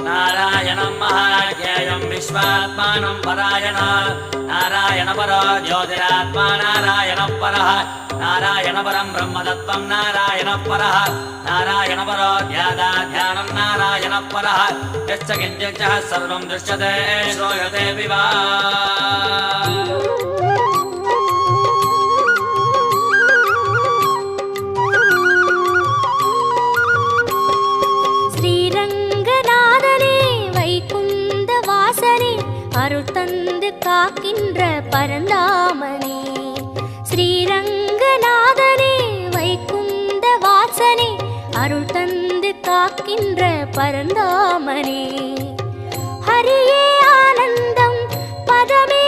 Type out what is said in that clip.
नारायणं महाज्ञेयं विश्वात्मानं परायण नारायणपरो ज्योतिरात्मा नारायणः परः नारायणपरं ब्रह्मतत्त्वं नारायणः परः नारायणपरो ध्यानं नारायणः परः यश्च किञ्चित् सर्वं दृश्यते श्रूयते विवा அருள் தந்து காக்கின்ற பரந்தாமனே ஸ்ரீரங்கநாதனே வைகுந்த வாசனே அருள் தந்து காக்கின்ற பரந்தாமனே ஹரியே ஆனந்தம் பதமே